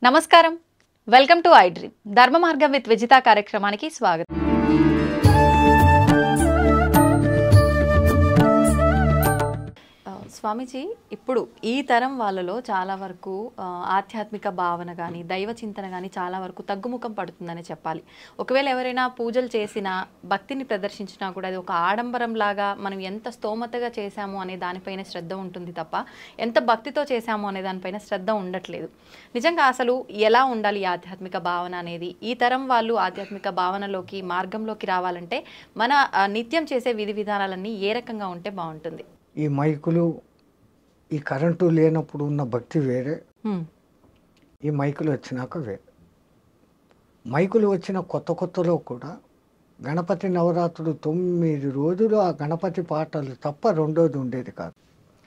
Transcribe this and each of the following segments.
నమస్కారం, welcome to I dream ధర్మ మార్గం విత్ విజిత కార్యక్రమానికి స్వాగతం. స్వామీజీ, ఇప్పుడు ఈ తరం వాళ్ళలో చాలా వరకు ఆధ్యాత్మిక భావన కానీ దైవ చింతన కానీ చాలా వరకు తగ్గుముఖం పడుతుందని చెప్పాలి. ఒకవేళ ఎవరైనా పూజలు చేసినా భక్తిని ప్రదర్శించినా కూడా అది ఒక ఆడంబరం లాగా మనం ఎంత స్తోమతగా చేశాము అనే దానిపైన శ్రద్ధ ఉంటుంది తప్ప ఎంత భక్తితో చేశాము అనే దానిపైన శ్రద్ధ ఉండట్లేదు. నిజంగా అసలు ఎలా ఉండాలి ఈ ఆధ్యాత్మిక భావన అనేది? ఈ తరం వాళ్ళు ఆధ్యాత్మిక భావనలోకి మార్గంలోకి రావాలంటే మన నిత్యం చేసే విధి విధానాలన్నీ ఏ రకంగా ఉంటే బాగుంటుంది? ఈ మైకులు, ఈ కరెంటు లేనప్పుడు ఉన్న భక్తి వేరే, ఈ మైకులు వచ్చినాక వేరే. మైకులు వచ్చిన కొత్తలో కూడా గణపతి నవరాత్రులు 9 రోజులు ఆ గణపతి పాటలు తప్ప రెండోది ఉండేది కాదు.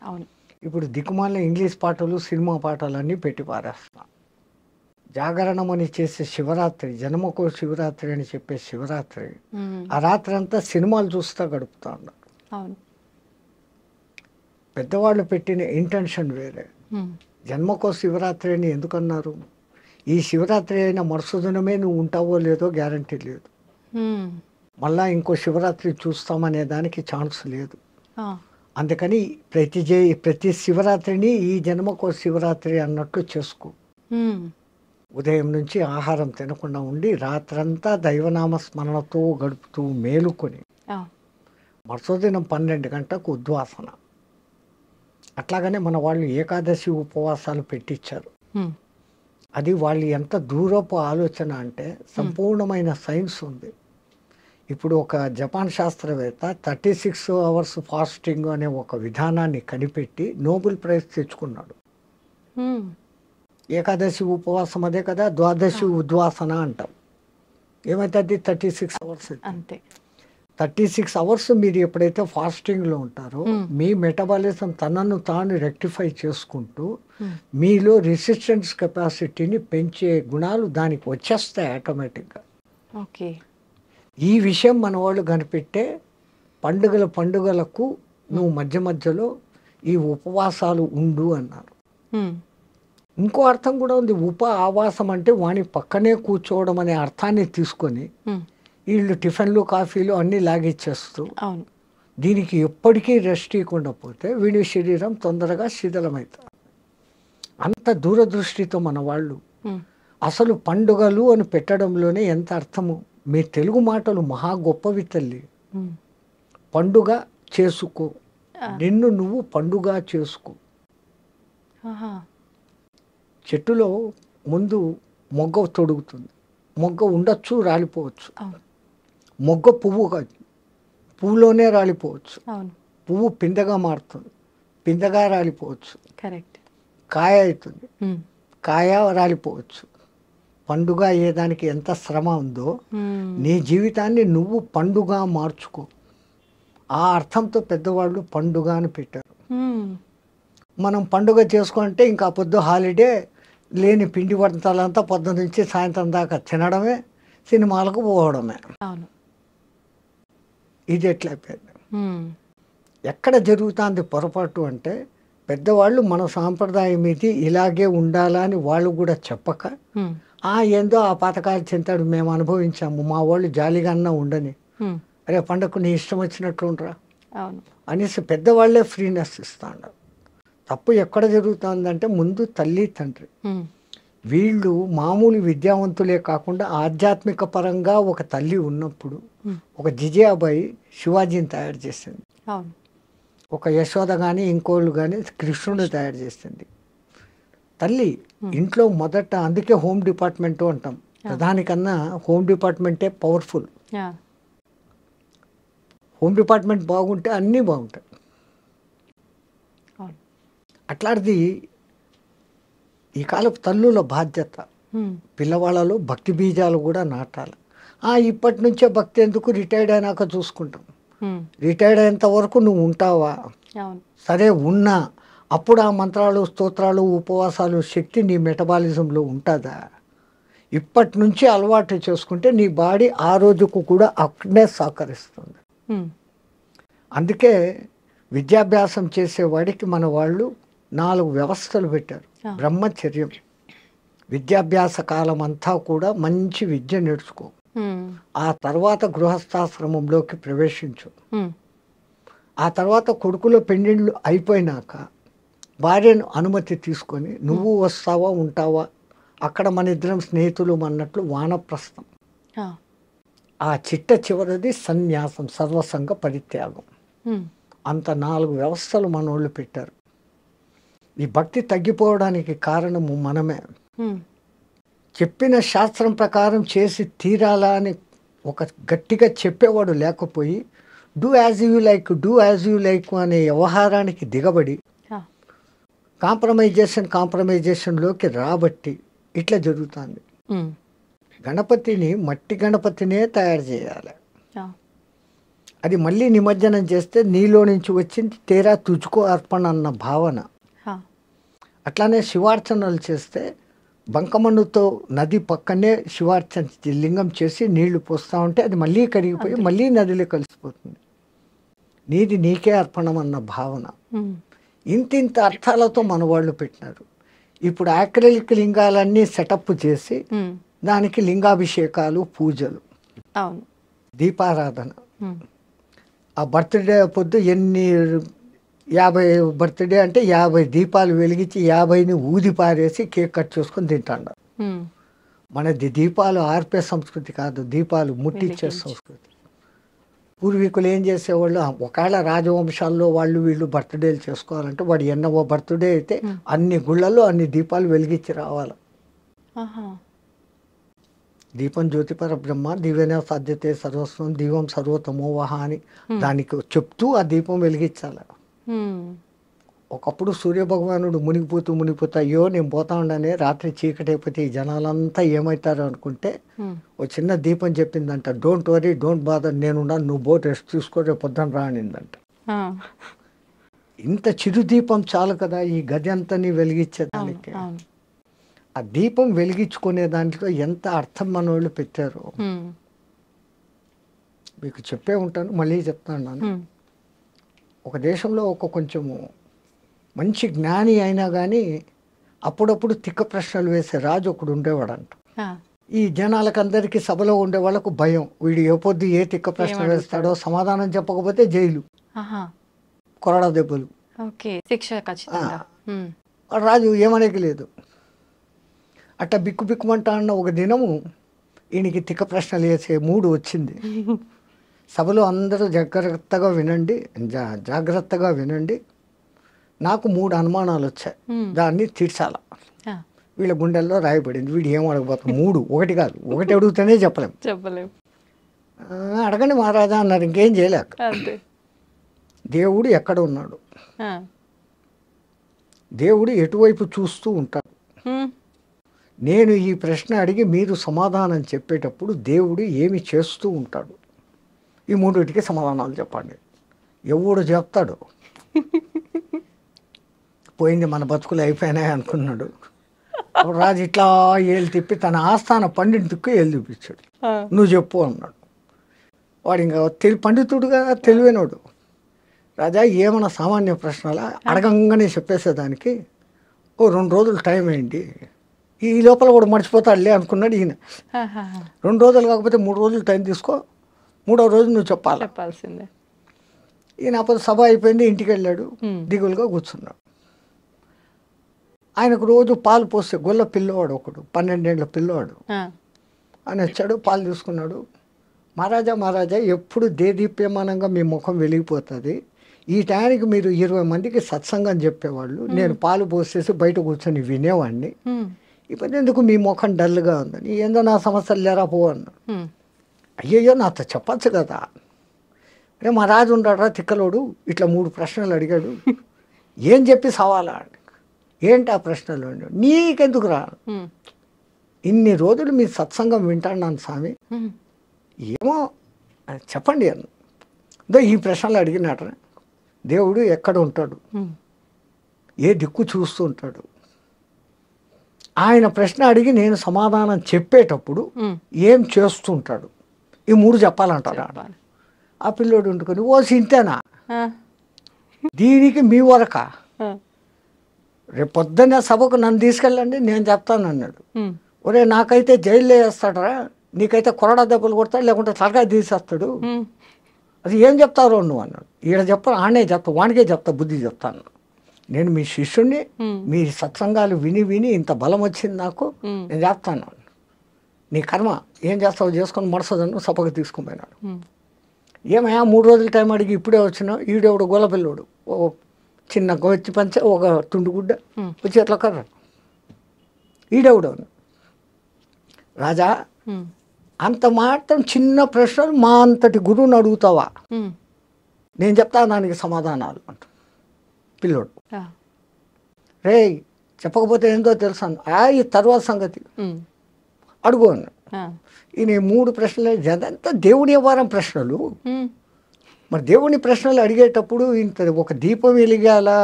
అవును. ఇప్పుడు దిక్కుమాల ఇంగ్లీష్ పాటలు, సినిమా పాటలు అన్నీ పెట్టి పారేస్తాం. జాగరణం అని చేసే శివరాత్రి, జన్మకో శివరాత్రి అని చెప్పే శివరాత్రి, ఆ రాత్రి అంతా సినిమాలు చూస్తూ గడుపుతా ఉన్నారు. అవును. పెద్దవాళ్ళు పెట్టిన ఇంటెన్షన్ వేరే. జన్మకో శివరాత్రి అని ఎందుకన్నారు? ఈ శివరాత్రి అయిన మరుసదినమే నువ్వు ఉంటావో లేదో గ్యారంటీ లేదు. మళ్ళా ఇంకో శివరాత్రి చూస్తామనే దానికి ఛాన్స్ లేదు. అందుకని ప్రతి శివరాత్రిని ఈ జన్మకో శివరాత్రి అన్నట్లు చేసుకో. ఉదయం నుంచి ఆహారం తినకుండా ఉండి రాత్రంతా దైవనామ స్మరణతో గడుపుతూ మేలుకొని మరుసదినం 12 గంటలకు ఉద్వాసన. అట్లాగనే మన వాళ్ళు ఏకాదశి ఉపవాసాలు పెట్టించారు. అది వాళ్ళు ఎంత దూరపు ఆలోచన అంటే సంపూర్ణమైన సైన్స్ ఉంది. ఇప్పుడు ఒక జపాన్ శాస్త్రవేత్త 36 అవర్స్ ఫాస్టింగ్ అనే ఒక విధానాన్ని కనిపెట్టి నోబెల్ ప్రైజ్ తెచ్చుకున్నాడు. ఏకాదశి ఉపవాసం అదే కదా, ద్వాదశి ఉద్వాసన అంటాం. ఏమైతుంది? 36 అవర్స్ అంతే. 36 అవర్స్ మీరు ఎప్పుడైతే ఫాస్టింగ్లో ఉంటారో మీ మెటబాలిజం తనను తాను రెక్టిఫై చేసుకుంటూ మీలో రెసిస్టెన్స్ కెపాసిటీని పెంచే గుణాలు దానికి వచ్చేస్తాయి ఆటోమేటిక్గా. ఓకే. ఈ విషయం మన వాళ్ళు కనిపెట్టే పండుగలకు నువ్వు మధ్యలో ఈ ఉపవాసాలు ఉండు అన్నారు. ఇంకో అర్థం కూడా ఉంది. ఆవాసం అంటే వాని పక్కనే కూర్చోవడం అనే అర్థాన్ని తీసుకొని వీళ్ళు టిఫిన్లు, కాఫీలు అన్నీ లాగిచ్చేస్తూ దీనికి ఎప్పటికీ రెస్ట్ ఇవ్వకుండా పోతే వీడి శరీరం తొందరగా శిథిలమవుతుంది. అంత దూరదృష్టితో మన వాళ్ళు అసలు పండుగలు అని పెట్టడంలోనే ఎంత అర్థము. మీ తెలుగు మాటలు మహా గొప్పవి తల్లి. పండుగ చేసుకో, నిన్ను నువ్వు పండుగ చేసుకో. చెట్టులో ముందు మొగ్గ తొడుగుతుంది. మొగ్గ ఉండొచ్చు, రాలిపోవచ్చు. మొగ్గ పువ్వు కాదు, పువ్వులోనే రాలిపోవచ్చు. పువ్వు పిందెగా మారుతుంది, పిందెగా రాలిపోవచ్చు. కరెక్ట్. కాయ అవుతుంది, కాయ రాలిపోవచ్చు. పండుగ అయ్యేదానికి ఎంత శ్రమ ఉందో నీ జీవితాన్ని నువ్వు పండుగ మార్చుకో. ఆ అర్థంతో పెద్దవాళ్ళు పండుగ అని పెట్టారు. మనం పండుగ చేసుకుంటే ఇంకా పొద్దు హాలిడే, లేని పిండి వంటలంతా పొద్దు నుంచి సాయంత్రం దాకా తినడమే, సినిమాలకు పోవడమే. ఇది ఎట్లయిపోయింది? ఎక్కడ జరుగుతుంది పొరపాటు అంటే పెద్దవాళ్ళు మన సాంప్రదాయం ఇది, ఇలాగే ఉండాలని వాళ్ళు కూడా చెప్పక ఏందో ఆ పథకాలు చింతాడు, మేము అనుభవించాము, మా వాళ్ళు జాలిగా అన్నా ఉండని, అరే పండగకు నీ ఇష్టం వచ్చినట్లు ఉండరా అనేసి పెద్దవాళ్లే ఫ్రీనెస్ ఇస్తాడు. తప్పు ఎక్కడ జరుగుతుందంటే ముందు తల్లి తండ్రి వీళ్ళు మామూలు విద్యావంతులే కాకుండా ఆధ్యాత్మిక పరంగా ఒక తల్లి ఉన్నప్పుడు ఒక జిజియాబాయి శివాజీని తయారు చేసింది. ఒక యశోద కానీ ఇంకోళ్ళు కానీ కృష్ణుడు తయారు చేసింది. తల్లి ఇంట్లో మొదట, అందుకే హోమ్ డిపార్ట్మెంట్ అంటాం. దానికన్నా హోమ్ డిపార్ట్మెంటే పవర్ఫుల్. హోమ్ డిపార్ట్మెంట్ బాగుంటే అన్నీ బాగుంటాయి. అట్లాంటిది ఈ కాలపు తల్లుల బాధ్యత పిల్లవాళ్ళలో భక్తి బీజాలు కూడా నాటాలి. ఇప్పటి నుంచే భక్తి ఎందుకు, రిటైర్డ్ అయినాక చూసుకుంటాం. రిటైర్డ్ అయ్యేంత వరకు నువ్వు ఉంటావా? సరే ఉన్నా అప్పుడు ఆ మంత్రాలు, స్తోత్రాలు, ఉపవాసాలు శక్తి నీ మెటబాలిజంలో ఉంటుందా? ఇప్పటి నుంచి అలవాటు చేసుకుంటే నీ బాడీ ఆ రోజుకు కూడా అక్కడే సహకరిస్తుంది. అందుకే విద్యాభ్యాసం చేసేవాడికి మన వాళ్ళు 4 వ్యవస్థలు పెట్టారు. బ్రహ్మచర్యం విద్యాభ్యాస కాలం అంతా కూడా మంచి విద్య నేర్చుకో, ఆ తర్వాత గృహస్థాశ్రమంలోకి ప్రవేశించు. ఆ తర్వాత కొడుకుల పెళ్ళిళ్ళు అయిపోయినాక భార్యను అనుమతి తీసుకొని నువ్వు వస్తావా ఉంటావా, అక్కడ మన ఇద్దరం స్నేహితులు అన్నట్లు వానప్రస్థం. ఆ చిట్ట చివరిది సన్యాసం, సర్వసంగ పరిత్యాగం. అంత 4 వ్యవస్థలు మనోళ్ళు పెట్టారు. ఈ భక్తి తగ్గిపోవడానికి కారణము మనమే. చెప్పిన శాస్త్రం ప్రకారం చేసి తీరాలా అని ఒక గట్టిగా చెప్పేవాడు లేకపోయి డూ యాజ్ యూ లైక్ అనే వ్యవహారానికి దిగబడి కాంప్రమైజేషన్లోకి రాబట్టి ఇట్లా జరుగుతుంది. గణపతిని మట్టి గణపతినే తయారు చేయాలి. అది మళ్ళీ నిమజ్జనం చేస్తే నీలో నుంచి వచ్చింది తేరా తుజుకో అర్పణ అన్న భావన. అట్లానే శివార్చనలు చేస్తే బంకమన్నుతో నది పక్కనే శివార్చన లింగం చేసి నీళ్లు పోస్తూ ఉంటే అది మళ్ళీ కరిగిపోయి మళ్ళీ నదిలో కలిసిపోతుంది. నీది నీకే అర్పణం అన్న భావన. ఇంతింత అర్థాలతో మన వాళ్ళు పెట్టినారు. ఇప్పుడు యాక్రిలిక్ లింగాలన్నీ సెటప్ చేసి దానికి లింగాభిషేకాలు, పూజలు, దీపారాధన. ఆ బర్త్డే పొద్దు 50 బర్త్డే అంటే 50 దీపాలు వెలిగించి 50ని ఊది పారేసి కేక్ కట్ చేసుకొని తింటాడు. మనది దీపాలు ఆర్పే సంస్కృతి కాదు, దీపాలు ముట్టించే సంస్కృతి. పూర్వీకులు ఏం చేసేవాళ్ళు, ఒకవేళ రాజవంశాల్లో వాళ్ళు వీళ్ళు బర్త్డేలు చేసుకోవాలంటే వాడు ఎన్నో బర్త్డే అయితే అన్ని గుళ్ళల్లో అన్ని దీపాలు వెలిగించి రావాలి. దీపం జ్యోతిపర బ్రహ్మ దివ్యనే సాధ్యతే సర్వస్వం దీపం సర్వతమోవహ అని దానికి చెప్తూ ఆ దీపం వెలిగించాలి. ఒకప్పుడు సూర్యభగవానుడు మునిగిపోతా అయ్యో నేను పోతా ఉండనే రాత్రి చీకటి అయిపోతే ఈ జనాలంతా ఏమవుతారు అనుకుంటే ఒక చిన్న దీపం చెప్పిందంట, డోంట్ వరీ డోంట్ బాదర్, నేనున్నాను, నువ్వు బోట్ రెస్ట్ తీసుకో, రేపు పొద్దున రానిందంట. ఇంత చిరు దీపం చాలు కదా ఈ గది అంతని వెలిగించేదానికి. ఆ దీపం వెలిగించుకునే దాంట్లో ఎంత అర్థం మన వాళ్ళు పెట్టారో మీకు చెప్పే ఉంటాను, మళ్ళీ చెప్తాను. ఒక దేశంలో ఒక కొంచెము మంచి జ్ఞాని అయినా కానీ అప్పుడప్పుడు తిక్క ప్రశ్నలు వేసే రాజు ఒకడు ఉండేవాడంట. ఈ జనాలకు అందరికీ సభలో ఉండే వాళ్ళకు భయం, వీడు ఏ పొద్దు ఏ తిక్క ప్రశ్న వేస్తాడో, సమాధానం చెప్పకపోతే జైలు, కొరడా దెబ్బలు, రాజు ఏమనేకి లేదు. అట్లా బిక్కుమంటా అన్న ఒక దినము ఈయనకి తిక్క ప్రశ్నలు వేసే మూడు వచ్చింది. సభలో అందరూ జాగ్రత్తగా వినండి, నాకు 3 అనుమానాలు వచ్చాయి, దాన్ని తీర్చాల. వీళ్ళ గుండెల్లో రాయబడింది. వీడు ఏం అడగబోతాం, 3, ఒకటి కాదు, ఒకటి అడిగితేనే చెప్పలేము. అడగండి మహారాజా అన్నారు, ఇంకేం చేయలేక. దేవుడు ఎక్కడ ఉన్నాడు, దేవుడు ఎటువైపు చూస్తూ ఉంటాడు, నేను ఈ ప్రశ్న అడిగి మీరు సమాధానం చెప్పేటప్పుడు దేవుడు ఏమి చేస్తూ ఉంటాడు, ఈ 3టికి సమాధానాలు చెప్పండి. ఎవడు చెప్తాడు, పోయింది మన బతుకులు అయిపోయినాయి అనుకున్నాడు. రాజు ఇట్లా ఏళ్ళు తిప్పి తన ఆస్థాన పండితుకు ఏళ్ళు చూపించాడు, నువ్వు చెప్పు అన్నాడు. వాడు ఇంకా పండితుడుగా తెలివైనోడు. రాజా ఏమన్నా సామాన్య ప్రశ్నలా, అడగంగానే చెప్పేసేదానికి 2 రోజులు టైం అయింది, ఈ లోపల కూడా మర్చిపోతాడులే అనుకున్నాడు ఈయన. 2 రోజులు కాకపోతే 3 రోజులు టైం తీసుకో, 3వ రోజు నువ్వు చెప్పాల్సిందే. ఈయన అప్పుడు సభ అయిపోయింది, ఇంటికి వెళ్ళాడు, దిగులుగా కూర్చున్నాడు. ఆయనకు రోజు పాలు పోస్తే గొల్ల పిల్లవాడు ఒకడు, 12 ఏళ్ల పిల్లవాడు ఆయన వచ్చాడు, పాలు తీసుకున్నాడు. మహారాజా ఎప్పుడు దేదీప్యమానంగా మీ ముఖం వెలిగిపోతుంది, ఈ టైంకి మీరు 20 మందికి సత్సంగం చెప్పేవాళ్ళు, నేను పాలు పోసేసి బయట కూర్చొని వినేవాడిని, ఇప్పుడు ఎందుకు మీ ముఖం డల్గా ఉందని, ఏందో నా సమస్యలు లేరా పో అన్నాడు. అయ్యయ్యో నాతో చెప్పచ్చు కదా, అరే మా రాజు ఉన్నాడు తిక్కలోడు, ఇట్లా 3 ప్రశ్నలు అడిగాడు, ఏం చెప్పి సవాలా, ఏంటి ఆ ప్రశ్నలు, నీకెందుకు రా, ఇన్ని రోజులు మీ సత్సంగం వింటాను స్వామి, ఏమో చెప్పండి అన్న. ఈ ప్రశ్నలు అడిగినట, దేవుడు ఎక్కడ ఉంటాడు, ఏ దిక్కు చూస్తూ ఉంటాడు, ఆయన ప్రశ్న అడిగి నేను సమాధానం చెప్పేటప్పుడు ఏం చేస్తుంటాడు, ఈ 3 చెప్పాలంటారా. ఆ పిల్లోడు ఉండుకొని ఓ సింతేనా, దీనికి మీ వరక రేపు పొద్దున్నే సభకు నన్ను తీసుకెళ్ళండి నేను చెప్తాను అన్నాడు. ఉమ్, ఒరే నాకైతే జైల్లో వేస్తాడరా, నీకైతే కొరడా దెబ్బలు కొడతాడు, లేకుంటే తలకాయ తీసేస్తాడు, ఉమ్, అది ఏం చెప్తారో నువ్వు అన్నాడు. ఈడ చెప్పను, ఆడనే చెప్తా, వానికే చెప్తా, బుద్ధి చెప్తాను. నేను మీ శిష్యుణ్ణి, ఉమ్, మీ సత్సంగాలు విని విని ఇంత బలం వచ్చింది నాకు, ఉమ్, నేను చెప్తాను. నీ కర్మ ఏం చేస్తావు చేసుకొని మరుసదను సభకు తీసుకుని పోయినాడు. ఉమ్, ఏమయ్యా 3 రోజుల టైం అడిగి ఇప్పుడే వచ్చినావు, ఈడెవడు గోలపిల్లోడు, ఓ చిన్న గొచ్చి పంచ, ఒక తుండుగుడ్డ, వచ్చి ఎట్లా కర్ర, ఈడెవడు రాజా, ఉమ్, అంత మాత్రం చిన్న ప్రశ్నలు మా అంతటి గురువుని అడుగుతావా, ఉమ్, నేను చెప్తా దానికి సమాధానాలు అంట పిల్లోడు. ఆ, రే చెప్పకపోతే ఏందో తెలుసాను, ఈ తర్వాత సంగతి ఉమ్, అడుగు అన్న. ఆ, ఈ 3 ప్రశ్నలు అదంతా దేవుని వ్యవహారం ప్రశ్నలు. ఉమ్, మరి దేవుని ప్రశ్నలు అడిగేటప్పుడు ఇంత ఒక దీపం వెలిగాలా,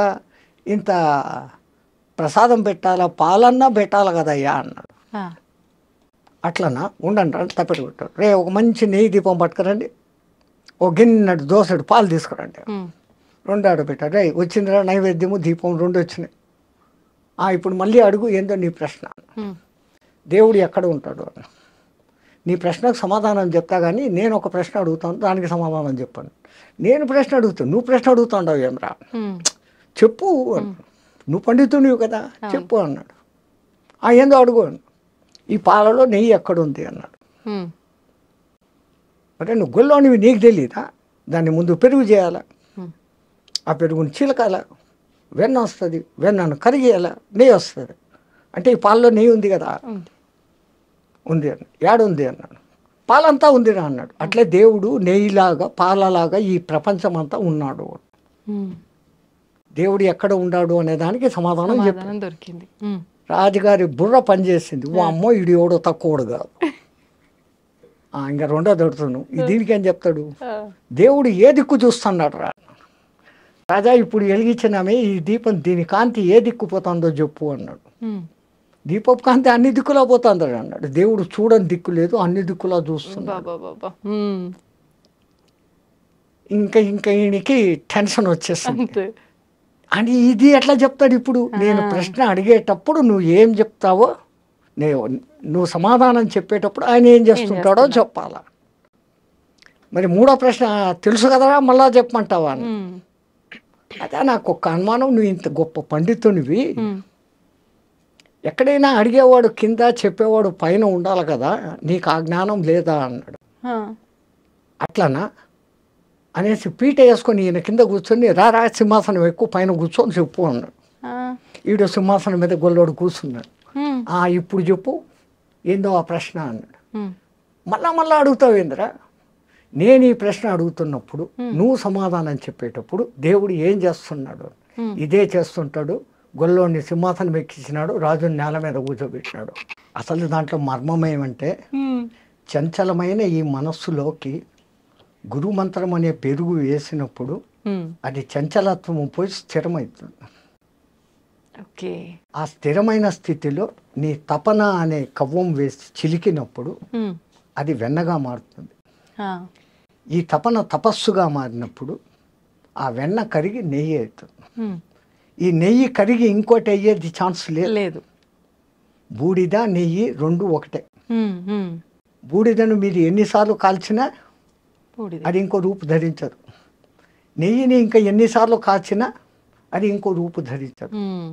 ఇంత ప్రసాదం పెట్టాలా, పాలన్నా పెట్టాలి కదయ్యా అన్నాడు. ఆ, అట్లనా ఉండండి అని తప్పెట్టు పెట్టాడు. రే ఒక మంచి నెయ్యి దీపం పట్టుకురండి, ఓ గిన్నెడు దోసెడు పాలు తీసుకురండి, ఉమ్, 2 ఆడబెట్టాడు. రే వచ్చిందిరా నైవేద్యము దీపం 2 వచ్చినాయి. ఇప్పుడు మళ్ళీ అడుగు ఏందో నీ ప్రశ్న. ఉమ్, దేవుడు ఎక్కడ ఉంటాడు అని. నీ ప్రశ్నకు సమాధానం చెప్తా కానీ నేను ఒక ప్రశ్న అడుగుతాను, దానికి సమాధానం చెప్పాను. నేను ప్రశ్న అడుగుతాను, నువ్వు ప్రశ్న అడుగుతావు ఏమరా, ఉమ్, చెప్పు అన్నాడు. నువ్వు పండితుడివి కదా చెప్పు అన్నాడు. ఏందో అడుగు అన్నాడు. ఈ పాలలో నెయ్యి ఎక్కడుంది అన్నాడు. ఉమ్, అంటే నువ్వు గొల్లోనివి నీకు తెలియదా, దాన్ని ముందు పెరుగు చేయాలా, ఉమ్, ఆ పెరుగుని చిలకాల, వెన్న వస్తుంది, వెన్నను కరిగేయాల, నెయ్యి వస్తుంది. అంటే ఈ పాలలో నెయ్యి ఉంది కదా, ఉంది. ఉంది అన్న. ఏడుంది అన్నాడు. పాలంతా ఉందిరా అన్నాడు. అట్లే దేవుడు నెయ్యిలాగా పాలలాగా ఈ ప్రపంచం అంతా ఉన్నాడు. ఉమ్, దేవుడు ఎక్కడ ఉన్నాడు అనే దానికి సమాధానం చెప్పాడు. సమాధానం దొరికింది. ఉమ్, రాజుగారి బుర్ర పనిచేసింది. ఓ అమ్మో ఇది ఎవడో తక్కువడు కాదు. ఇంకా రెండో దొరుకుతాను దీనికి ఏం చెప్తాడు, ఆ, దేవుడు ఏ దిక్కు చూస్తున్నాడు రా. రాజా ఇప్పుడు వెలిగించినామే ఈ దీపం, దీని కాంతి ఏ దిక్కు పోతుందో చెప్పు అన్నాడు. ఉమ్, దీపపు కాంతి అన్ని దిక్కులా పోతుంది అన్నాడు. దేవుడు చూడని దిక్కు లేదు, అన్ని దిక్కులా చూస్తున్నాడు. బాబా బాబా. ఉమ్, ఇంకా ఈయనకి టెన్షన్ వచ్చేస్తుంది. అంతే. అని ఇది ఎట్లా చెప్తాడు ఇప్పుడు, నేను ప్రశ్న అడిగేటప్పుడు నువ్వు ఏం చెప్తావో, నువ్వు సమాధానం చెప్పేటప్పుడు ఆయన ఏం చేస్తుంటాడో చెప్పాలా. మరి 3వ ప్రశ్న తెలుసు కదరా మళ్ళా చెప్పమంటావా అని. ఉమ్, అదే నాకు ఒక అనుమానం, నువ్వు ఇంత గొప్ప పండితునివి, ఉమ్, ఎక్కడైనా అడిగేవాడు కింద చెప్పేవాడు పైన ఉండాలి కదా, నీకు ఆ జ్ఞానం లేదా అన్నాడు. ఆ, అట్లనా అనేసి పీట వేసుకొని ఈయన కింద కూర్చొని రా సింహాసనం ఎక్కువ పైన కూర్చొని చెప్పు అన్నాడు. ఆ, ఈడో సింహాసనం మీద గొల్లోడు కూర్చున్నాడు. ఉమ్, ఇప్పుడు చెప్పు ఏందో ఆ ప్రశ్న అన్నాడు. ఉమ్, మళ్ళా అడుగుతావు ఏందిరా, నేను ఈ ప్రశ్న అడుగుతున్నప్పుడు నువ్వు సమాధానం చెప్పేటప్పుడు దేవుడు ఏం చేస్తున్నాడు, ఇదే చేస్తుంటాడు. గొల్లోని సింహాసనం ఎక్కించినాడు, రాజుని నేల మీద కూర్చోబెట్టినాడు. అసలు దాంట్లో మర్మం ఏమంటే, ఉమ్, చంచలమైన ఈ మనస్సులోకి గురుమంత్రం అనే పెరుగు వేసినప్పుడు ఉమ్, అది చంచలత్వము పోయి స్థిరమవుతుంది. ఓకే. ఆ స్థిరమైన స్థితిలో నీ తపన అనే కవ్వం వేసి చిలికినప్పుడు ఉమ్, అది వెన్నగా మారుతుంది. ఆ, ఈ తపన తపస్సుగా మారినప్పుడు ఆ వెన్న కరిగి నెయ్యి అవుతుంది. ఉమ్, ఈ నెయ్యి కరిగి ఇంకోటి అయ్యేది ఛాన్స్ లేదు. లేదు. బూడిద నెయ్యి 2 ఒకటే. ఉమ్, ఉమ్, బూడిదను మీరు ఎన్నిసార్లు కాల్చినా బూడిద. అది ఇంకో రూపు ధరించదు. నెయ్యిని ఇంకా ఎన్నిసార్లు కాల్చినా అది ఇంకో రూపు ధరించదు. ఉమ్,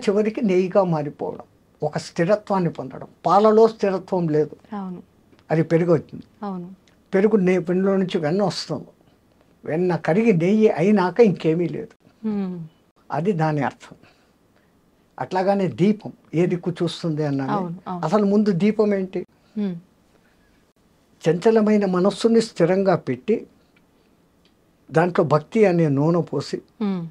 చివరికి నెయ్యిగా మారిపోవడం, ఒక స్థిరత్వాన్ని పొందడం. పాలలో స్థిరత్వం లేదు, అవును, అది పెరుగు అవుతుంది. అవును. పెరుగులో నుంచి వెన్న వస్తుంది. వెన్న కరిగి నెయ్యి అయినాక ఇంకేమీ లేదు. ఉమ్, అది దాని అర్థం. అట్లాగానే దీపం ఏ దిక్కు చూస్తుంది అన్నాను. అవును, అవును. అసలు ముందు దీపం ఏంటి, ఉమ్, చంచలమైన మనస్సుని స్థిరంగా పెట్టి దాంట్లో భక్తి అనే నూనె పోసి ఉమ్,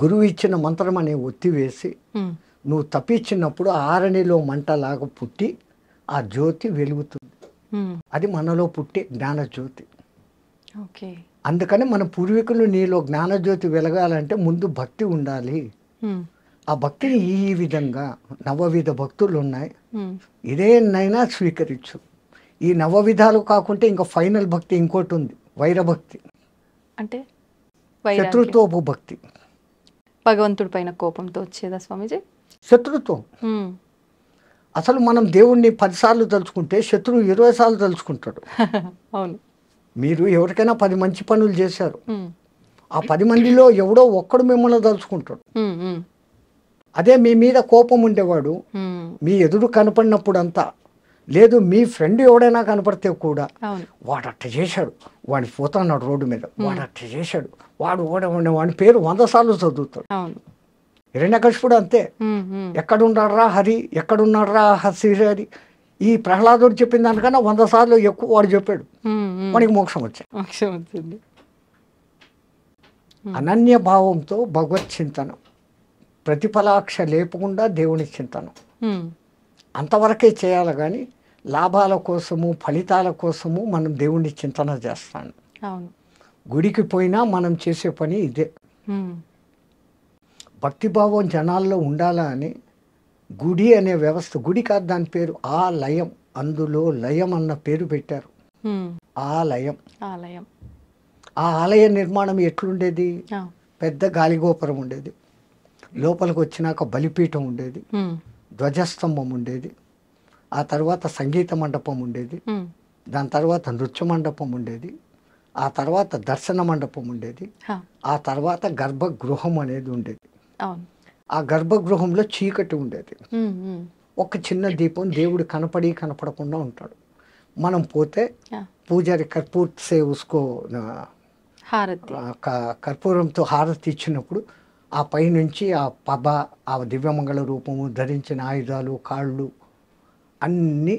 గురువు ఇచ్చిన మంత్రం అనే ఒత్తి వేసి ఉమ్, నువ్వు తప్పించినప్పుడు ఆరణిలో మంటలాగా పుట్టి ఆ జ్యోతి వెలుగుతుంది. ఉమ్, అది మనలో పుట్టే జ్ఞానజ్యోతి. ఓకే. అందుకని మన పూర్వీకులు నీలో జ్ఞానజ్యోతి వెలగాలంటే ముందు భక్తి ఉండాలి. ఉమ్, ఆ భక్తిని ఈ విధంగా నవవిధ భక్తులు ఉన్నాయి, ఉమ్, ఇదేనైనా స్వీకరించు. ఈ నవవిధాలు కాకుంటే ఇంకా ఫైనల్ భక్తి ఇంకోటి ఉంది, వైరభక్తి, అంటే వైరాగ్యం. శత్రుత్వపు భక్తి. భగవంతుడి పైన కోపంతో వచ్చేదా స్వామీజీ? శత్రుత్వం. హ్మ్. అసలు మనం దేవుణ్ణి 10 సార్లు తలుచుకుంటే శత్రువు 20 సార్లు తలుచుకుంటాడు. అవును. మీరు ఎవరికైనా 10 మంచి పనులు చేశారు, హ్మ్. ఆ 10 మందిలో ఎవడో ఒక్కడు మిమ్మల్ని తలుచుకుంటాడు. హ్మ్. హ్మ్. అదే మీ మీద కోపం ఉండేవాడు హ్మ్. మీ ఎదురు కనపడినప్పుడంతా, లేదు మీ ఫ్రెండ్ ఎవడైనా కనపడితే కూడా, అవును. వాడు అట్ట చేశాడు, వాడిని పోతున్నాడు రోడ్డు మీద, వాడు అట్ట చేశాడు, వాడి పేరు 100 సార్లు చదువుతాడు. అవును. హిరణ్యకశిపుడు అంతే. హ్మ్. హ్మ్. ఎక్కడున్నాడురా హరి, ఎక్కడున్నాడురా హరి, ఈ ప్రహ్లాదుడు చెప్పిన దానికన్నా 100 సార్లు ఎక్కువ వాడు చెప్పాడు. హ్మ్. హ్మ్. వాడికి మోక్షం వచ్చాయి. మోక్షం వచ్చింది. అనన్య భావంతో భగవత్ చింతనం, ప్రతిఫలాక్ష లేపకుండా దేవుని చింతనం హ్మ్. అంతవరకే చేయాలి. కానీ లాభాల కోసము ఫలితాల కోసము మనం దేవుణ్ణి చింతన చేస్తాను. అవును. గుడికి పోయినా మనం చేసే పని ఇదే. హ్మ్. భక్తిభావం జనాల్లో ఉండాలా అని గుడి అనే వ్యవస్థ, గుడి కాదు దాని పేరు ఆలయం, అందులో లయం అన్న పేరు పెట్టారు. హ్మ్. ఆలయం. ఆలయం. ఆ ఆలయ నిర్మాణం ఎట్లుండేది? ఆ. పెద్ద గాలిగోపురం ఉండేది, లోపలికి వచ్చినాక బలిపీఠం ఉండేది, హ్మ్. ధ్వజస్తంభం ఉండేది, ఆ తర్వాత సంగీత మండపం ఉండేది, హ్మ్. దాని తర్వాత నృత్య మండపం ఉండేది, ఆ తర్వాత దర్శన మండపం ఉండేది, హా. ఆ తర్వాత గర్భగృహం అనేది ఉండేది. అవును. ఆ గర్భగృహంలో చీకటి ఉండేది, హ్మ్. హ్మ్. ఒక చిన్న దీపం, దేవుడు కనపడకుండా ఉంటాడు. మనం పోతే ఆ. పూజారి కర్పూర్ సే ఉస్కో హారతి. కర్పూరంతో హారతి ఇచ్చినప్పుడు ఆ పైనుంచి ఆ పబ, ఆ దివ్యమంగళ రూపము, ధరించిన ఆయుధాలు, కాళ్ళు అన్నీ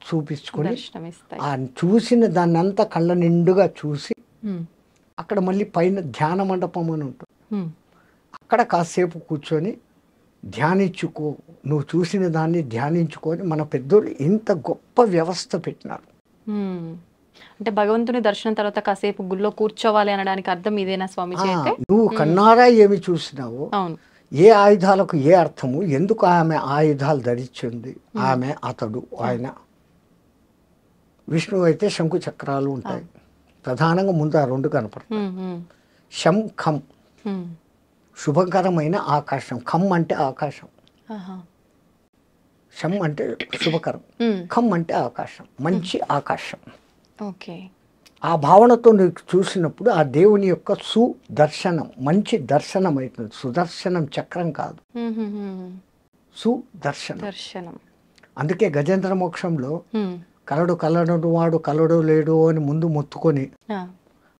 చూపించుకొని దర్శనమిస్తాయి. ఆ చూసిన దాన్నంతా కళ్ళ నిండుగా చూసి, హ్మ్. అక్కడ మళ్ళీ పైన ధ్యాన మండపం అని ఉంటుంది, హ్మ్. అక్కడ కాసేపు కూర్చొని ధ్యానించుకో, నువ్వు చూసిన దాన్ని ధ్యానించుకొని మన పెద్దోళ్ళు ఇంత గొప్ప వ్యవస్థ పెట్టినారు. హ్మ్. అంటే భగవంతుని దర్శనం తర్వాత కాసేపు గుళ్ళో కూర్చోవాలి అనడానికి అర్థం ఇదేనా స్వామీజీ అయితే? నువ్వు కన్నారా ఏమి చూసినావో, అవును. ఏ ఆయుధాలకు ఏ అర్థము, ఎందుకు ఆమె ఆయుధాలు ధరించింది, ఆమె అతడు ఆయన. విష్ణువు అయితే శంకు చక్రాలు ఉంటాయి, ప్రధానంగా ముందు ఆ 2 కనపడతాయి. హ్మ్. హ్మ్. శం ఖం, హ్మ్. శుభకరమైన ఆకాశం, ఖం అంటే ఆకాశం, ఆహా. శం అంటే శుభకరం, హ్మ్. ఖం అంటే ఆకాశం, మంచి ఆకాశం. ఓకే. ఆ భావనతో నీకు చూసినప్పుడు ఆ దేవుని యొక్క సుదర్శనం, మంచి దర్శనం అవుతుంది. సుదర్శనం చక్రం కాదు, హ్మ్. హ్మ్. హ్మ్. సుదర్శనం. దర్శనం. అందుకే గజేంద్ర మోక్షంలో హ్మ్. కలడు వాడు కలడు లేడు అని ముందు మొత్తుకొని, ఆ.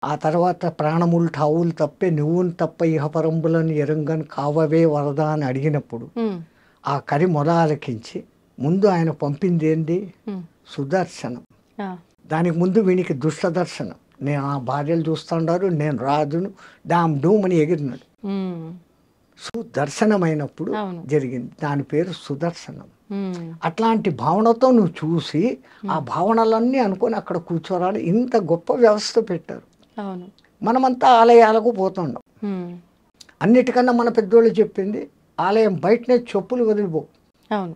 ఆ తర్వాత ప్రాణములు ఠావులు తప్పే నువ్వును తప్ప ఇహపరంబులను ఎరంగని కావవే వరద అని అడిగినప్పుడు హ్మ్. ఆ కరి మొర ఆలకించి ముందు ఆయన పంపింది ఏంది? హ్మ్. సుదర్శనం. ఆ. దానికి ముందు వీనికి దుష్ట దర్శనం, నేను ఆ భార్యలు చూస్తుండారు, నేను రాజును, డామ్ డూమ్ అని ఎగిరినాడు. హ్మ్. సుదర్శనమైనప్పుడు అవును. జరిగింది, దాని పేరు సుదర్శనం. హ్మ్. అట్లాంటి భావనతో నువ్వు చూసి ఆ భావనలన్నీ అనుకొని అక్కడ కూర్చోరాని ఇంత గొప్ప వ్యవస్థ పెట్టారు. అవును. మనమంతా ఆలయాలకు పోతుండం. హ్మ్. అన్నిటికన్నా మన పెద్దోళ్ళు చెప్పింది, ఆలయం బయటనే చెప్పులు వదిలిపో. అవును.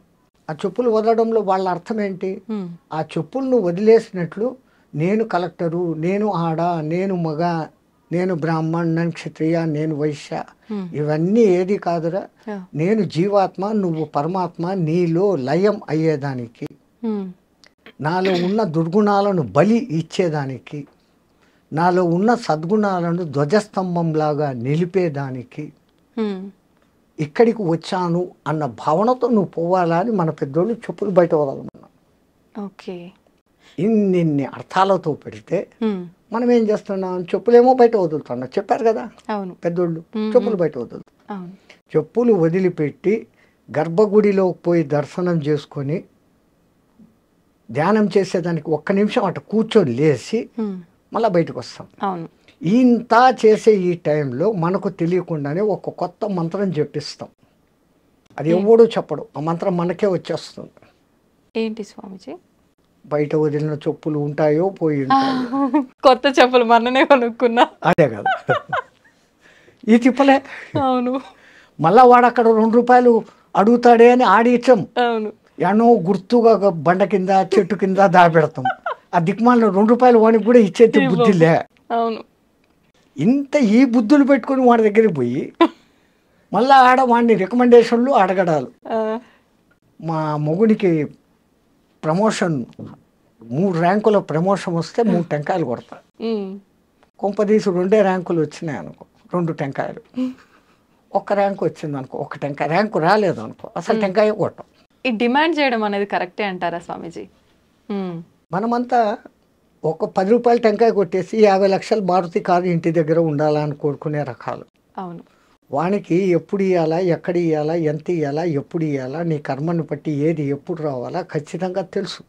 ఆ చెప్పులు వదలడంలో వాళ్ళ అర్థం ఏంటి? హ్మ్. ఆ చెప్పులను వదిలేసినట్లు నేను కలెక్టరు, నేను ఆడ, నేను మగ, నేను బ్రాహ్మణ్, నేను క్షత్రియ, నేను వైశ్య, హ్మ్. ఇవన్నీ ఏది కాదురా, ఆ. నేను జీవాత్మ, నువ్వు పరమాత్మ, నీలో లయం అయ్యేదానికి, హ్మ్. నాలో ఉన్న దుర్గుణాలను బలి ఇచ్చేదానికి, నాలో ఉన్న సద్గుణాలను ధ్వజస్తంభంలాగా నిలిపేదానికి హ్మ్. ఇక్కడికి వచ్చాను అన్న భావనతో నువ్వు పోవాలా అని మన పెద్దోళ్ళు చెప్పులు బయట వదలమన్నా. ఓకే. ఇన్ని అర్థాలతో పెడితే హ్మ్. మనం ఏం చేస్తున్నాం? చెప్పులేమో బయట వదులుతున్నాం. చెప్పారు కదా అవును. పెద్దోళ్ళు, మ్మ్. చెప్పులు బయట వదులు. అవును. చెప్పులు వదిలిపెట్టి గర్భగుడిలోకి పోయి దర్శనం చేసుకొని ధ్యానం చేసేదానికి 1 నిమిషం అటు కూర్చొని లేచి హ్మ్. మళ్ళీ బయటకు వస్తాం. అవును. ఇంత చేసే ఈ టైంలో మనకు తెలియకుండానే ఒక కొత్త మంత్రం జపిస్తాం. అది ఎవడూ చెప్పడు, ఆ మంత్రం మనకే వచ్చేస్తుంది. ఏంటి స్వామీజీ? బయట వదిలిన చెప్పులు ఉంటాయో పోయి ఉంటాయో. కొత్త చెప్పులు మొన్ననే కొనుక్కున్నా. అదే కదా, ఈ తిప్పలే. అవును. మళ్ళా వాడు అక్కడ ₹2 అడుగుతాడే అని ఆడిచ్చం. అవును. ఎన్నో గుర్తుగా బండ కింద చెట్టు కింద దాపెడతాం. ఆ దిక్మాలిన ₹2 వానికి కూడా ఇచ్చేది బుద్ధిలే. అవును. ఇంత ఈ బుద్ధులు పెట్టుకొని వాడి దగ్గరికి పోయి మళ్ళీ వాడిని రికమెండేషన్లు అడగడాలు. మా మొగుడికి ప్రమోషన్ 3 ర్యాంకుల ప్రమోషన్ వస్తే 3 టెంకాయలు కొడతా. కొంపదీసి 2 ర్యాంకులు వచ్చినాయి అనుకో, 2 టెంకాయలు. 1 ర్యాంకు వచ్చింది అనుకో, 1 టెంకాయ. ర్యాంకు రాలేదు అనుకో, అసలు టెంకాయ కొట్టం. ఈ డిమాండ్ చేయడం అనేది కరెక్టే అంటారా స్వామీజీ? మనమంతా ఒక 10 రూపాయల టెంకాయ కొట్టేసి 50 లక్షల మారుతి కారు ఇంటి దగ్గర ఉండాలని కోరుకునే రకాలు. అవును. వానికి ఎప్పుడు ఇవ్వాలా, ఎక్కడ ఇవ్వాలా, ఎంత ఇవ్వాలా, ఎప్పుడు ఇవ్వాలా, నీ కర్మను బట్టి ఏది ఎప్పుడు రావాలా ఖచ్చితంగా తెలుసు.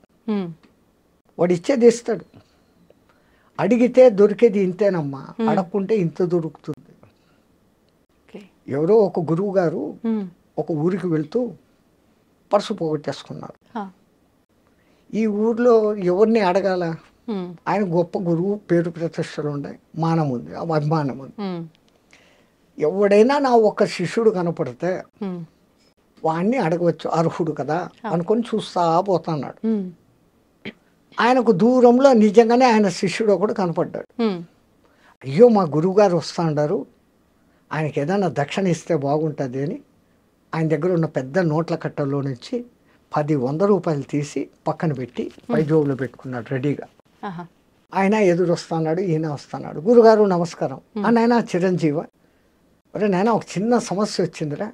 వాడు ఇచ్చేది ఇస్తాడు. అడిగితే దొరికేది ఇంతేనమ్మా, అడగకుంటే ఇంత దొరుకుతుంది. ఎవరో ఒక గురువు గారు ఒక ఊరికి వెళ్తూ పర్సు పోగొట్టేసుకున్నారు. ఈ ఊర్లో ఎవరిని అడగాల? ఆయన గొప్ప గురువు, పేరు ప్రతిష్టలు ఉన్నాయి, మానం ఉంది, అభిమానం ఉంది. ఎవడైనా నా ఒక్క శిష్యుడు కనపడితే వాడిని అడగవచ్చు, అర్హుడు కదా అనుకొని చూస్తా పోతున్నాడు. ఆయనకు దూరంలో నిజంగానే ఆయన శిష్యుడు ఒకడు కనపడ్డాడు. అయ్యో మా గురువు గారు వస్తాడారు, ఆయనకి ఏదైనా దక్షిణ ఇస్తే బాగుంటుంది అని ఆయన దగ్గర ఉన్న పెద్ద నోట్ల కట్టల్లో నుంచి 10-100 రూపాయలు తీసి పక్కన పెట్టి పైజోబులో పెట్టుకున్నాడు రెడీగా. ఆయన ఎదురు వస్తున్నాడు, ఈయన వస్తున్నాడు. గురుగారు నమస్కారం. నాయన చిరంజీవ, అరే నాయన ఒక చిన్న సమస్య వచ్చిందిరా,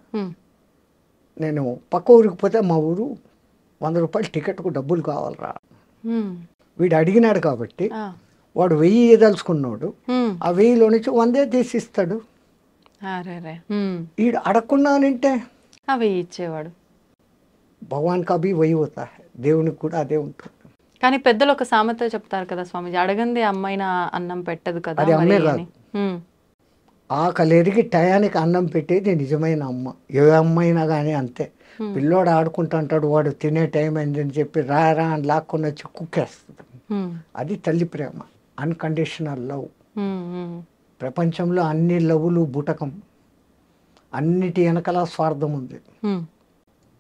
నేను పక్క ఊరికి పోతే మా ఊరు 100 రూపాయలు టికెట్కు డబ్బులు కావాలరా. వీడు అడిగినాడు కాబట్టి వాడు 1000 ఇవ్వదలుచుకున్నాడు, ఆ 1000లో నుంచి 100 తీసిస్తాడు. వీడు అడగకున్నానంటే అవి ఇచ్చేవాడు. భగవాన్ కా భీ వహీ హోతా హై, దేవునికి కూడా అదే ఉంటుంది. కానీ పెద్దలు ఒక సామెత చెప్తారు కదా స్వామీజీ, అడగంది అమ్మాయిన అన్నం పెట్టదు కదా. అది అమ్మే కాదు, ఆకలిరిగి టయానికి అన్నం పెట్టేది నిజమైన అమ్మ. ఏ అమ్మైనా కానీ అంతే. పిల్లోడు ఆడుకుంటుంటాడు, వాడు తినే టైం అయిందని చెప్పి రా అని లాక్కొని వచ్చి కుక్కేస్తుంది. అది తల్లి ప్రేమ, అన్కండిషనల్ లవ్. ప్రపంచంలో అన్ని లవ్లు బుటకం, అన్నిటి వెనకాల స్వార్థం ఉంది.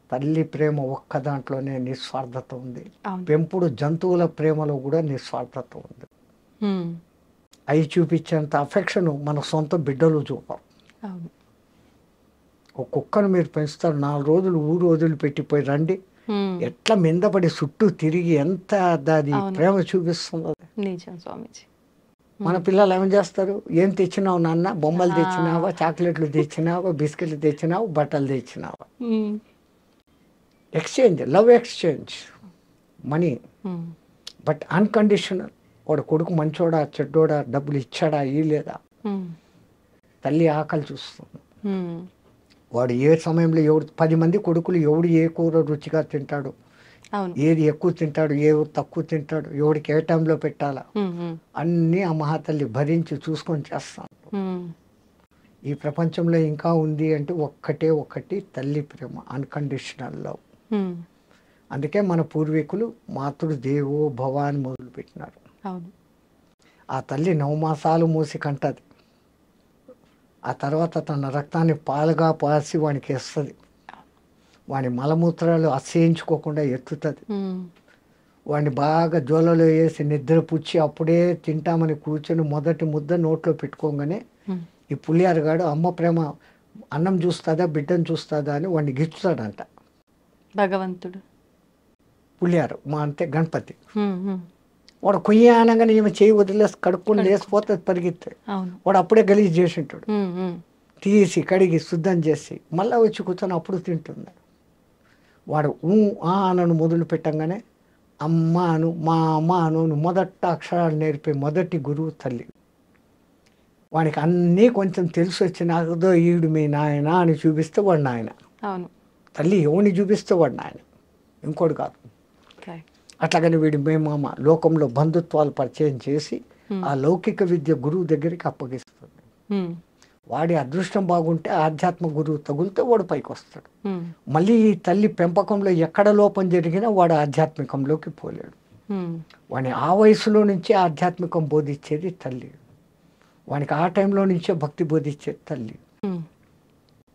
తల్లి ప్రేమ ఒక్క దాంట్లోనే నిస్వార్థత ఉంది. పెంపుడు జంతువుల ప్రేమలో కూడా నిస్వార్థత ఉంది. అవి చూపించేంత అఫెక్షన్ మన సొంత బిడ్డలు చూపరు. ఒక కుక్కను మీరు పెంచుతారు, 4 రోజులు ఊరు వదిలిపెట్టిపోయి రండి, ఎట్లా మిందపడి చుట్టూ తిరిగి ఎంత దాని ప్రేమ చూపిస్తుందో. నిజం స్వామీజీ. మన పిల్లలు ఏం చేస్తారు? ఏం తెచ్చినావు నాన్న? బొమ్మలు తెచ్చినావా, చాక్లెట్లు తెచ్చినావా, బిస్కెట్లు తెచ్చినావు, బట్టలు తెచ్చినావా? Exchange, love exchange, money. But unconditional. వాడు కొడుకు మంచోడా చెడ్డోడా, డబ్బులు ఇచ్చాడా ఇయ్యలేదా, తల్లి ఆకలి చూస్తుంది. వాడు ఏ సమయంలో 10 మంది కొడుకులు ఎవడు ఏ కూర రుచిగా తింటాడు, ఏది ఎక్కువ తింటాడు, ఏ తక్కువ తింటాడు, ఎవడికి ఏ టైంలో పెట్టాలా, అన్నీ ఆ మహాతల్లి భరించి చూసుకొని చేస్తాను. ఈ ప్రపంచంలో ఇంకా ఉంది అంటే ఒక్కటి తల్లి ప్రేమ, అన్కండిషనల్ లవ్. అందుకే మన పూర్వీకులు మాతృ దేవో భవ అని మొదలుపెట్టినారు. ఆ తల్లి 9 మాసాలు మూసి కంటది. ఆ తర్వాత తన రక్తాన్ని పాలుగా పాసి వానికి వేస్తుంది. వాని మలమూత్రాలు అసహించుకోకుండా ఎత్తుతుంది. వాడిని బాగా జోలలో వేసి నిద్ర పుచ్చి అప్పుడే తింటామని కూర్చొని మొదటి ముద్ద నోట్లో పెట్టుకోగానే ఈ పులియారుగాడు అమ్మ ప్రేమ అన్నం చూస్తుందా బిడ్డను చూస్తుందా అని వాడిని గిచ్చుతాడంట భగవంతుడు. పులియారు మా అంటే గణపతి. వాడు కొయ్య అనగానే ఈమె చేయి వదిలేసి కడుక్కొని లేసిపోతుంది పరిగెత్తే. వాడు అప్పుడే గలీజ్ చేసి ఉంటాడు. తీసి కడిగి శుద్ధం చేసి మళ్ళీ వచ్చి కూర్చొని అప్పుడు తింటుంది. వాడు అనను మొదలు పెట్టంగానే అమ్మ అను, మా అమ్మ అను మొదట అక్షరాలు నేర్పే మొదటి గురువు తల్లి. వానికి అన్నీ కొంచెం తెలిసి వచ్చినాకదో ఈడు మీ నాయన అని చూపిస్తే వాడు నాయన. తల్లి ఎవరిని చూపిస్తే వాడు నాయన, ఇంకోటి కాదు. అట్లాగని వీడి మేమామ లోకంలో బంధుత్వాలు పరిచయం చేసి ఆ లౌకిక విద్య గురువు దగ్గరికి అప్పగిస్తుంది. వాడి అదృష్టం బాగుంటే ఆధ్యాత్మ గురువు తగులితే వాడు పైకి వస్తాడు. మళ్ళీ ఈ తల్లి పెంపకంలో ఎక్కడ లోపం జరిగినా వాడు ఆధ్యాత్మికంలోకి పోలేడు. వాడిని ఆ వయసులో నుంచే ఆధ్యాత్మికం బోధించేది తల్లి. వానికి ఆ టైంలో నుంచే భక్తి బోధించేది తల్లి.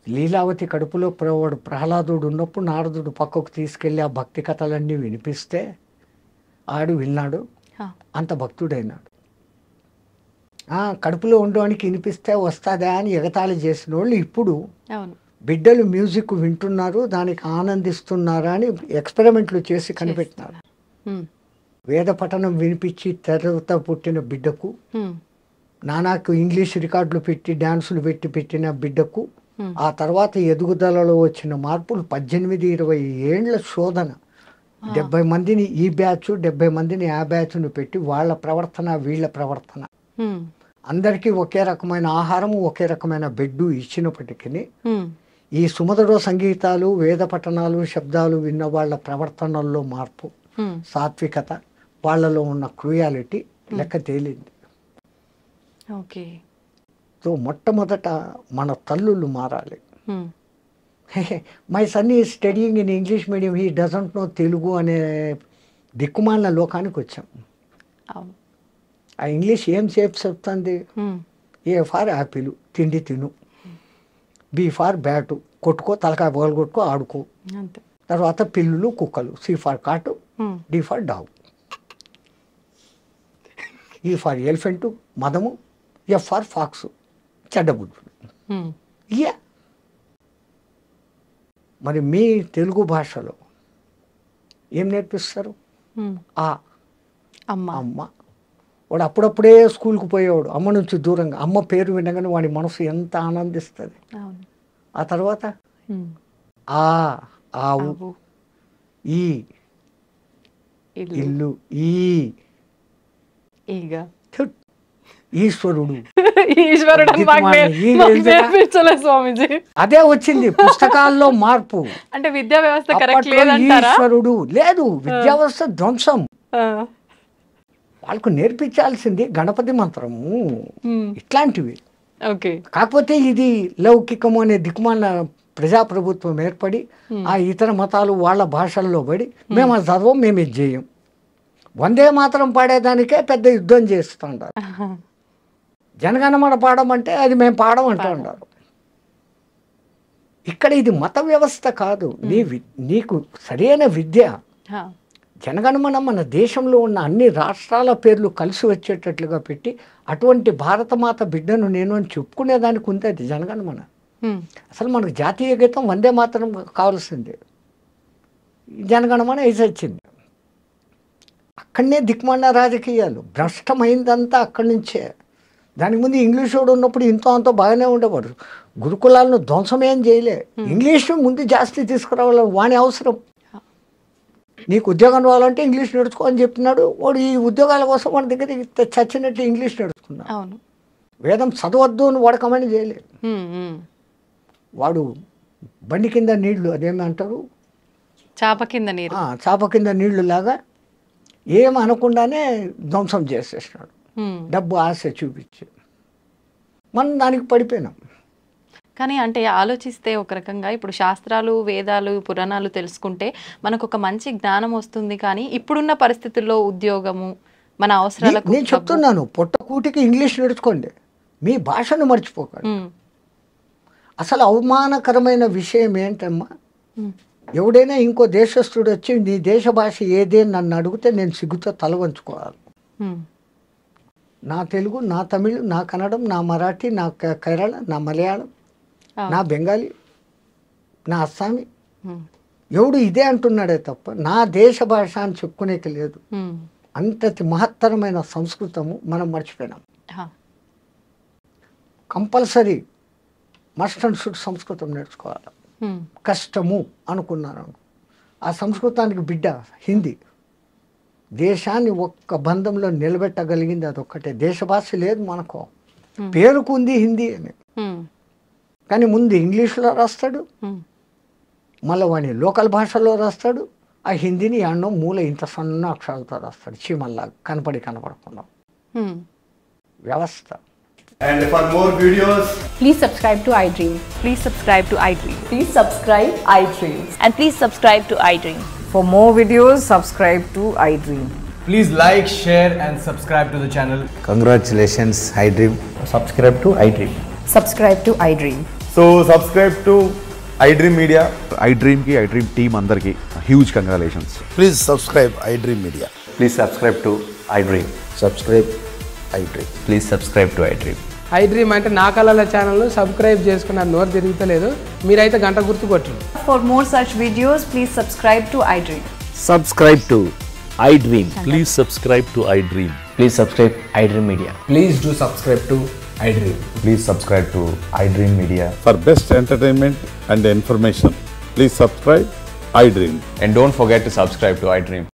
లీలావతి కడుపులో వాడు ప్రహ్లాదుడు ఉన్నప్పుడు నారదుడు పక్కకు తీసుకెళ్ళి ఆ భక్తి కథలన్నీ వినిపిస్తే ఆడు విన్నాడు, అంత భక్తుడైనాడు. కడుపులో ఉండడానికి వినిపిస్తే వస్తుందా అని ఎగతాళి చేసిన వాళ్ళు ఇప్పుడు బిడ్డలు మ్యూజిక్ వింటున్నారు, దానికి ఆనందిస్తున్నారా అని ఎక్స్పెరిమెంట్లు చేసి కనిపెట్టినారు. వేద పఠనం వినిపించి తర్వాత పుట్టిన బిడ్డకు, నానాకు ఇంగ్లీష్ రికార్డులు పెట్టి డ్యాన్సులు పెట్టిన బిడ్డకు, ఆ తర్వాత ఎదుగుదలలో వచ్చిన మార్పులు 18-20 ఏండ్ల శోధన, 70 మందిని ఈ బ్యాచ్ 70 మందిని ఆ బ్యాచ్ను పెట్టి వాళ్ళ ప్రవర్తన వీళ్ళ ప్రవర్తన, అందరికీ ఒకే రకమైన ఆహారము ఒకే రకమైన బెడ్ ఇచ్చినప్పటికీ ఈ సుమధుర సంగీతాలు వేద పఠనాలు శబ్దాలు విన్న వాళ్ళ ప్రవర్తనల్లో మార్పు, సాత్వికత, వాళ్ళలో ఉన్న క్రూయాలిటీ లెక్క తేలింది. ఓకే. సో మొట్టమొదట మన తల్లులు మారాలి. మై సన్ ఈ studying in English medium, he doesn't know Telugu అనే దిక్కుమాలిన లోకానికి వచ్చాం. ఆ ఇంగ్లీష్ ఏం చెప్తుంది? ఏ ఫార్ యాపిల్, తిండి తిను. బి ఫార్ బ్యాటు, కొట్టుకో, తలకాయ పగలు కొట్టుకో, ఆడుకో. తర్వాత పిల్లులు కుక్కలు. C for cat, D for dog, E for elephant మదము, ఎఫ్ ఫార్ ఫాక్స్ చెడ్డబుద్ధుడు. ఇయా మరి మీ తెలుగు భాషలో ఏం నేర్పిస్తారు? ఆ అమ్మ. వాడు అప్పుడప్పుడే స్కూల్కి పోయేవాడు, అమ్మ నుంచి దూరంగా. అమ్మ పేరు వినగానే వాడి మనసు ఎంత ఆనందిస్తుంది. ఆ తర్వాత ఆవు, ఈ ఇల్లు, ఈశ్వరుడు. అదే వచ్చింది పుస్తకాల్లో మార్పు. అంటే విద్యా వ్యవస్థ ఈశ్వరుడు లేదు, విద్యా వ్యవస్థ ధ్వంసం. వాళ్ళకు నేర్పించాల్సింది గణపతి మంత్రము ఇట్లాంటివి. కాకపోతే ఇది లౌకికము అనే దిక్కుమాల ప్రజాప్రభుత్వం ఏర్పడి ఆ ఇతర మతాలు వాళ్ళ భాషల్లో పడి మేము అది చదవం, మేము ఇది చేయం. వందే మాత్రం పాడేదానికే పెద్ద యుద్ధం చేస్తుంటారు. జనగణమన పాడమంటే అది మేము పాడమంటూ ఉంటారు. ఇక్కడ ఇది మత వ్యవస్థ కాదు, నీకు సరైన విద్య. జనగణమన మన దేశంలో ఉన్న అన్ని రాష్ట్రాల పేర్లు కలిసి వచ్చేటట్లుగా పెట్టి అటువంటి భారతమాత బిడ్డను నేను అని చెప్పుకునేదానికి ఉంది అది జనగణమన. అసలు మనకు జాతీయ గీతం వందే మాత్రం కావాల్సిందే. జనగణమన ఇది వచ్చింది. అక్కడనే దిక్మాలిన రాజకీయాలు, భ్రష్టమైందంతా అక్కడి నుంచే. దానికి ముందు ఇంగ్లీష్ వాడు ఉన్నప్పుడు ఇంతో అంతో బాగానే ఉండేవాడు. గురుకులాలను ధ్వంసమేం చేయలే. ఇంగ్లీష్ ముందు జాస్తి తీసుకురావాలి, వాని అవసరం. నీకు ఉద్యోగం రావాలంటే ఇంగ్లీష్ నేర్చుకో అని చెప్పినాడు. వాడు ఈ ఉద్యోగాల కోసం వాడి దగ్గర చచ్చినట్టు ఇంగ్లీష్ నేర్చుకున్నాడు. వేదం చదవద్దు అని వాడు కమెంట్ చేయలేదు. వాడు బండి కింద నీళ్లు, అదేమి అంటారు, చాప కింద నీరు, చాప కింద నీళ్లు లాగా ఏం అనకుండానే ధ్వంసం చేసేసినాడు. డబ్బు ఆశ చూపించి మనం దానికి పడిపోయినాం. కానీ అంటే ఆలోచిస్తే ఒక రకంగా ఇప్పుడు శాస్త్రాలు వేదాలు పురాణాలు తెలుసుకుంటే మనకు ఒక మంచి జ్ఞానం వస్తుంది. కానీ ఇప్పుడున్న పరిస్థితుల్లో ఉద్యోగము మన అవసరాలకు నేను చెప్తున్నాను, పొట్టకూటికి ఇంగ్లీష్ నేర్చుకోండి, మీ భాషను మర్చిపోకండి. అసలు అవమానకరమైన విషయం ఏంటమ్మా, ఎవడైనా ఇంకో దేశస్థుడు వచ్చి నీ దేశ భాష ఏదే నన్ను అడిగితే నేను సిగ్గుతో తల వంచుకోవాలి. నా తెలుగు, నా తమిళ్, నా కన్నడం, నా మరాఠీ, నా కేరళ, నా మలయాళం, నా బెంగాలీ, నా అస్సామీ, ఎవడు ఇదే అంటున్నాడే తప్ప నా దేశ భాష అని చెప్పుకునేకి లేదు. అంతటి మహత్తరమైన సంస్కృతము మనం మర్చిపోయినాం. కంపల్సరీ మస్ట్ అండ్ షుడ్ సంస్కృతం నేర్చుకోవాలి. కష్టము అనుకున్నాను. ఆ సంస్కృతానికి బిడ్డ హిందీ. దేశాన్ని ఒక్క బంధంలో నిలబెట్టగలిగింది అదొక్కటే. దేశ భాష లేదు మనకు, పేరుకుంది హిందీ అని. కానీ ముందు ఇంగ్లీష్లో రాస్తాడు, మళ్ళీ వాడిని లోకల్ భాషలో రాస్తాడు. ఆ హిందీని అన్నం మూల ఇంత సన్న అక్షరాలతో రాస్తాడు, చీమల్లా కనపడకుండా. వ్యవస్థ. And for more videos, please subscribe to iDream. Please subscribe to iDream. Please subscribe iDream. And please subscribe to iDream. For more videos, subscribe to iDream. please like, share and subscribe to the channel. Congratulations, iDream. Subscribe to iDream. Subscribe to iDream. So subscribe to iDream Media. iDream ki iDream team andarki huge congratulations. Please subscribe iDream Media. Please subscribe to iDream. Subscribe iDream. Please subscribe to iDream. I dream అంటే నా కళల channel subscribe చేసుకున్న నోరు తిరుగుతలేదు. మీరైతే గంట గుర్తు కొట్టండి. For more such videos, please subscribe to iDream. Subscribe to iDream. Please subscribe to iDream. Please subscribe iDream Media. Please do subscribe to iDream. Please subscribe to iDream Media. For best entertainment and information, please subscribe iDream. And don't forget to subscribe to iDream.